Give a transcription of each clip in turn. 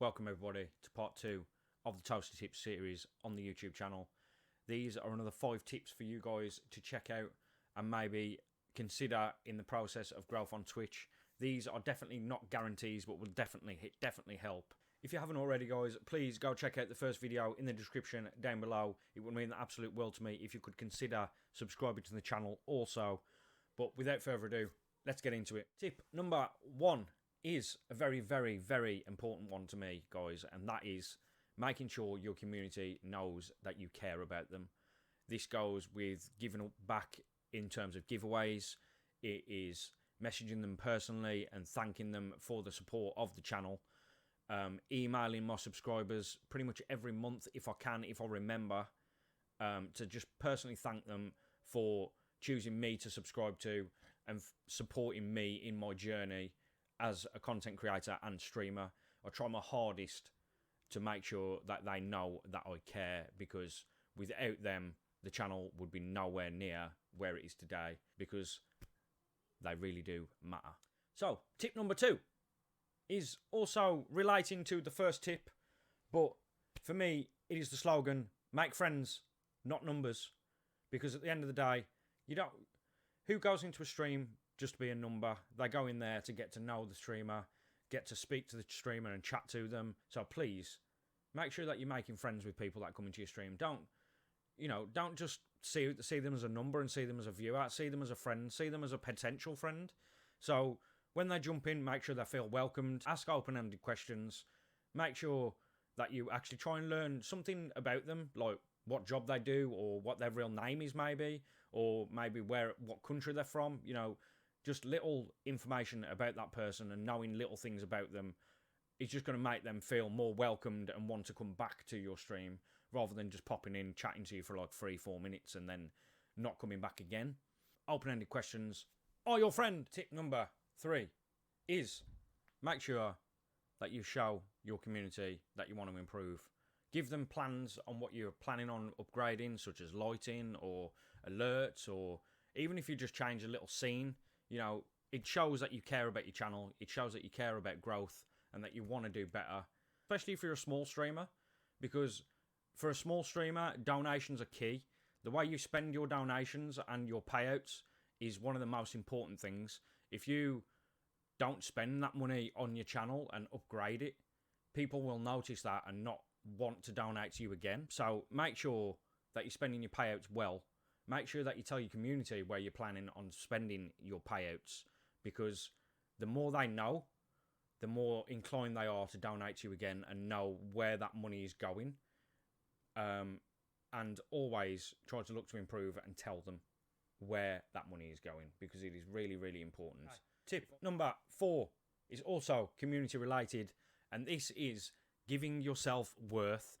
Welcome everybody to part 2 of the Toasty Tips series on the YouTube channel. These are another 5 tips for you guys to check out and maybe consider in the process of growth on Twitch. These are definitely not guarantees, but will definitely help. If you haven't already, guys, please go check out the first video in the description down below. It would mean the absolute world to me if you could consider subscribing to the channel also. But without further ado, let's get into it. Tip number 1 is a very important one to me, guys, and that is making sure your community knows that you care about them. This goes with giving back in terms of giveaways. It is messaging them personally and thanking them for the support of the channel. Emailing my subscribers pretty much every month if I can, if I remember, to just personally thank them for choosing me to subscribe to and supporting me in my journey as a content creator and streamer. I try my hardest to make sure that they know that I care, because without them, the channel would be nowhere near where it is today, because they really do matter. So, tip number 2 is also relating to the first tip, but for me, it is the slogan, make friends, not numbers. Because at the end of the day, who goes into a stream just to be a number? They go in there to get to know the streamer, get to speak to the streamer and chat to them. So please, make sure that you're making friends with people that come into your stream. Don't just see them as a number and see them as a viewer. See them as a friend. See them as a potential friend. So when they jump in, make sure they feel welcomed. Ask open-ended questions. Make sure that you actually try and learn something about them, like what job they do or what their real name is maybe, or maybe what country they're from. Just little information about that person and knowing little things about them is just going to make them feel more welcomed and want to come back to your stream, rather than just popping in, chatting to you for like 3-4 minutes and then not coming back again. Open-ended questions are your friend. Tip number 3 is make sure that you show your community that you want to improve. Give them plans on what you're planning on upgrading, such as lighting or alerts, or even if you just change a little scene. It shows that you care about your channel. It shows that you care about growth and that you want to do better, especially if you're a small streamer, because for a small streamer, donations are key. The way you spend your donations and your payouts is one of the most important things. If you don't spend that money on your channel and upgrade it, people will notice that and not want to donate to you again. So make sure that you're spending your payouts well. Make sure that you tell your community where you're planning on spending your payouts, because the more they know, the more inclined they are to donate to you again and know where that money is going. And always try to look to improve and tell them where that money is going, because it is really important. Right. Tip number 4 is also community related, and this is giving yourself worth.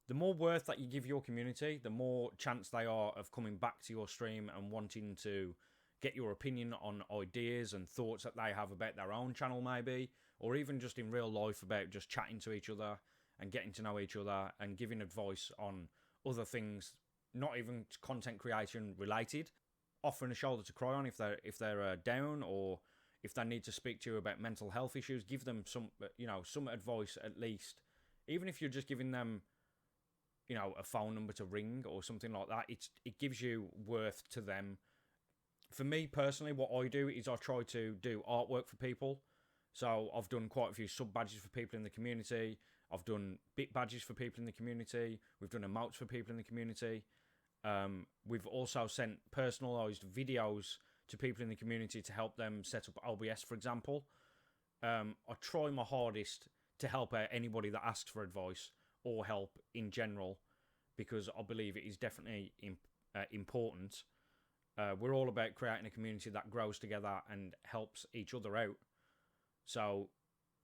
The more worth that you give your community, the more chance they are of coming back to your stream and wanting to get your opinion on ideas and thoughts that they have about their own channel maybe, or even just in real life about just chatting to each other and getting to know each other and giving advice on other things, not even content creation related. Offering a shoulder to cry on if they're down, or if they need to speak to you about mental health issues. Give them some advice at least. Even if you're just giving them a phone number to ring or something like that, it gives you worth to them. For me personally, what I do is I try to do artwork for people. So I've done quite a few sub badges for people in the community. I've done bit badges for people in the community. We've done emotes for people in the community. We've also sent personalised videos to people in the community to help them set up OBS, for example. I try my hardest to help out anybody that asks for advice or help in general, because I believe it is definitely important. We're all about creating a community that grows together and helps each other out. So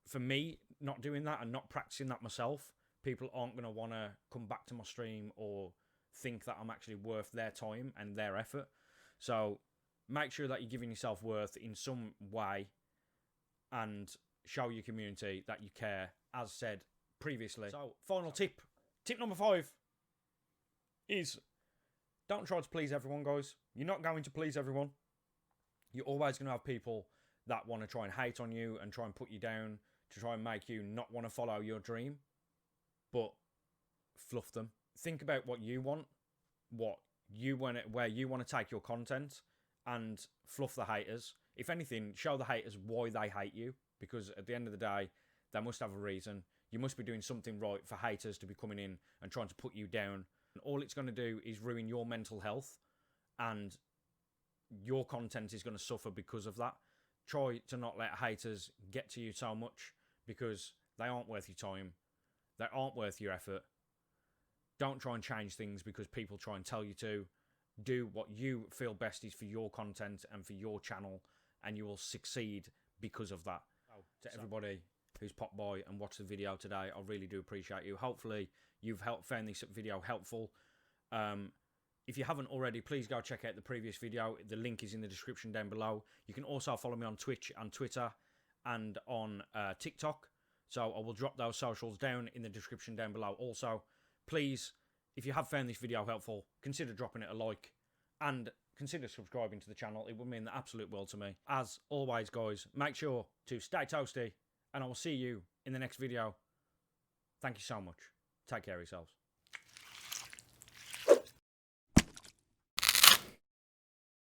for me, not doing that and not practicing that myself, people aren't going to want to come back to my stream or think that I'm actually worth their time and their effort. So make sure that you're giving yourself worth in some way and show your community that you care, as said previously. So, final tip. Tip number 5 is don't try to please everyone, guys. You're not going to please everyone. You're always going to have people that want to try and hate on you and try and put you down, to try and make you not want to follow your dream, but fluff them. Think about what you want, where you want to take your content, and fluff the haters. If anything, show the haters why they hate you, because at the end of the day, they must have a reason. You must be doing something right for haters to be coming in and trying to put you down. And all it's going to do is ruin your mental health, and your content is going to suffer because of that. Try to not let haters get to you so much, because they aren't worth your time. They aren't worth your effort. Don't try and change things because people try and tell you to. Do what you feel best is for your content and for your channel, and you will succeed because of that. To everybody who's popped by and watched the video today, I really do appreciate you. Hopefully you've found this video helpful. If you haven't already, please go check out the previous video. The link is in the description down below. You can also follow me on Twitch and Twitter and on TikTok. So I will drop those socials down in the description down below. Also, please, if you have found this video helpful, consider dropping it a like and consider subscribing to the channel. It would mean the absolute world to me. As always, guys, make sure to stay toasty, and I will see you in the next video. Thank you so much. Take care of yourselves.